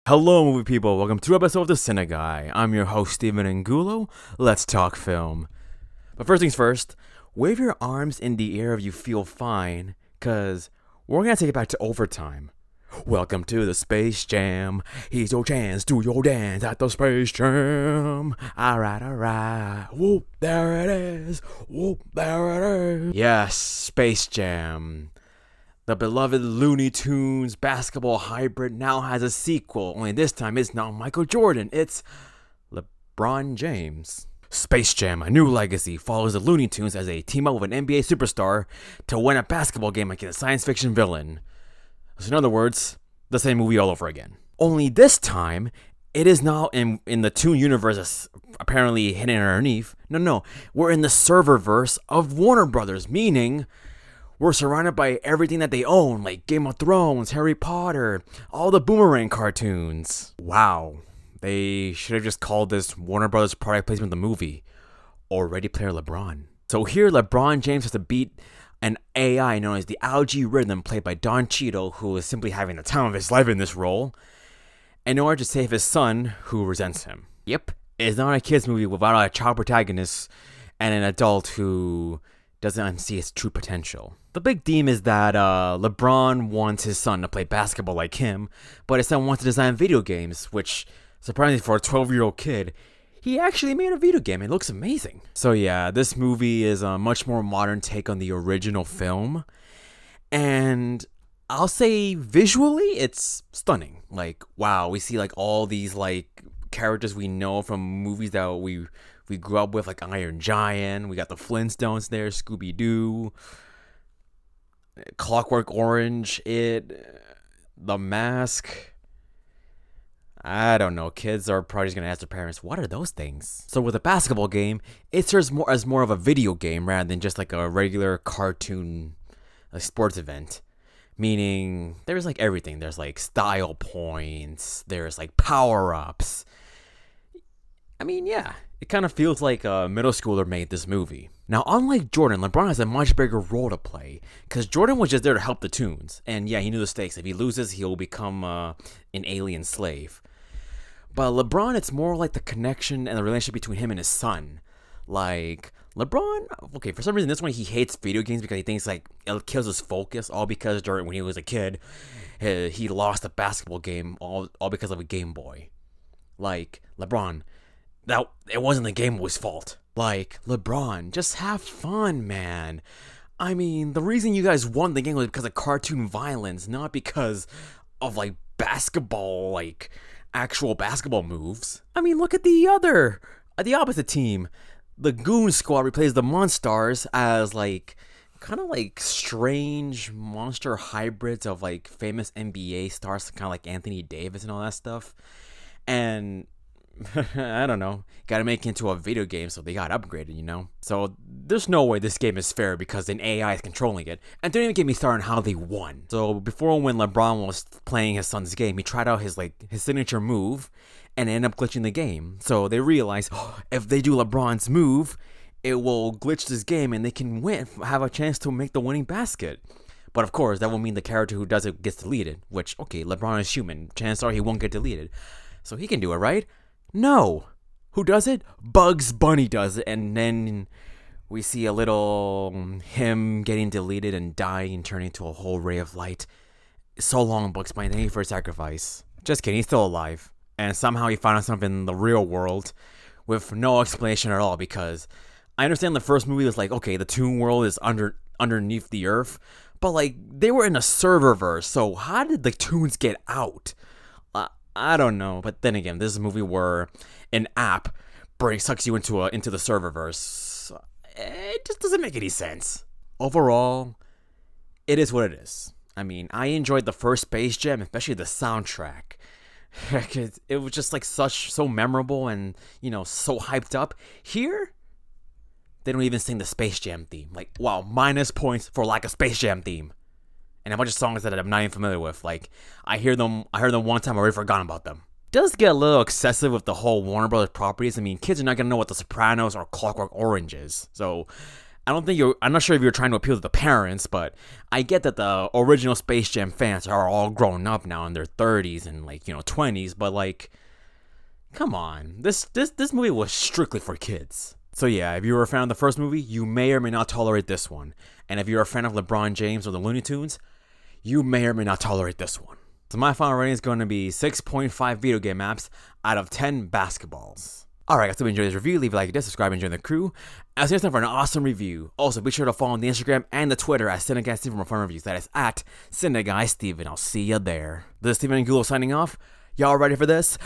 Hello, movie people. Welcome to another episode of the CineGuy. I'm your host, Steven Angulo. Let's talk film. But first things first, wave your arms in the air if you feel fine, because we're going to take it back to overtime. Welcome to the Space Jam. Here's your chance. Do your dance at the Space Jam. Alright. Whoop, there it is. Whoop, there it is. Yes, Space Jam. The beloved Looney Tunes basketball hybrid now has a sequel, only this time it's not Michael Jordan, it's LeBron James. Space Jam, A New Legacy, follows the Looney Tunes as they team up with an NBA superstar to win a basketball game against a science fiction villain. So in other words, the same movie all over again. Only this time, it is now in the Toon universe apparently hidden underneath. No, we're in the serververse of Warner Brothers, meaning we're surrounded by everything that they own, like Game of Thrones, Harry Potter, all the Boomerang cartoons. Wow, they should have just called this Warner Brothers product placement of the movie, or Ready Player LeBron. So here, LeBron James has to beat an AI known as the Algae Rhythm, played by Don Cheadle, who is simply having the time of his life in this role, in order to save his son, who resents him. Yep, it's not a kid's movie without a child protagonist and an adult who doesn't see his true potential. The big theme is that LeBron wants his son to play basketball like him, but his son wants to design video games, which, surprisingly for a 12-year-old kid, he actually made a video game. It looks amazing. So yeah, this movie is a much more modern take on the original film, and I'll say visually, it's stunning. Like, wow, we see like all these like characters we know from movies that we grew up with, like Iron Giant. We got the Flintstones there, Scooby-Doo, Clockwork Orange, The Mask. I don't know. Kids are probably just going to ask their parents, what are those things? So with a basketball game, it serves more as more of a video game rather than just like a regular cartoon sports event. Meaning there's like everything. There's like style points. There's like power-ups. I mean, yeah. It kind of feels like a middle schooler made this movie. Now, unlike Jordan, LeBron has a much bigger role to play, because Jordan was just there to help the Toons. And yeah, he knew the stakes. If he loses, he'll become an alien slave. But LeBron, it's more like the connection and the relationship between him and his son. Like, LeBron, okay, for some reason, this one, he hates video games because he thinks, like, it kills his focus, all because Jordan, when he was a kid, he lost a basketball game, all because of a Game Boy. Like, LeBron, that it wasn't the Game Boy's fault. Like, LeBron, just have fun, man. I mean, the reason you guys won the game was because of cartoon violence, not because of, like, basketball, like, actual basketball moves. I mean, look at the opposite team. The Goon Squad replaces the Monstars as, like, kind of, like, strange monster hybrids of, like, famous NBA stars, kind of like Anthony Davis and all that stuff. And I don't know, gotta make it into a video game, so they got upgraded, you know? So there's no way this game is fair because an AI is controlling it. And don't even get me started on how they won. So before, when LeBron was playing his son's game, he tried out his signature move and ended up glitching the game. So they realized, if they do LeBron's move, it will glitch this game and they can have a chance to make the winning basket. But of course, that will mean the character who does it gets deleted, which, okay, LeBron is human. Chances are he won't get deleted. So he can do it, right? No. Who does it? Bugs Bunny does it, and then we see a little him getting deleted and dying and turning into a whole ray of light. So long, Bugs Bunny. Thank you for your sacrifice. Just kidding, he's still alive. And somehow he found himself in the real world with no explanation at all, because I understand the first movie was like, okay, the Toon World is underneath the earth, but like, they were in a serververse, so how did the Toons get out? I don't know, but then again, this is a movie where an app sucks you into the serververse. It just doesn't make any sense. Overall, it is what it is. I mean, I enjoyed the first Space Jam, especially the soundtrack. It was just like so memorable and, you know, so hyped up. Here, they don't even sing the Space Jam theme. Like, wow, minus points for lack of Space Jam theme. And a bunch of songs that I'm not even familiar with. Like, I heard them one time, I already forgotten about them. Does get a little excessive with the whole Warner Brothers properties. I mean, kids are not gonna know what The Sopranos or Clockwork Orange is. So, don't think I'm not sure if you're trying to appeal to the parents, but I get that the original Space Jam fans are all grown up now in their 30s and 20s, but come on, this movie was strictly for kids. So yeah, if you were a fan of the first movie, you may or may not tolerate this one. And if you're a fan of LeBron James or the Looney Tunes, you may or may not tolerate this one. So my final rating is going to be 6.5 video game apps out of 10 basketballs. Alright guys, so if you enjoyed this review, leave a like, subscribe, and join the crew. I'll see you next time for an awesome review. Also, be sure to follow on the Instagram and the Twitter at CineGuy Steven for more fun reviews. That is at CineGuy Steven. I'll see you there. This is Steven Angulo signing off. Y'all ready for this?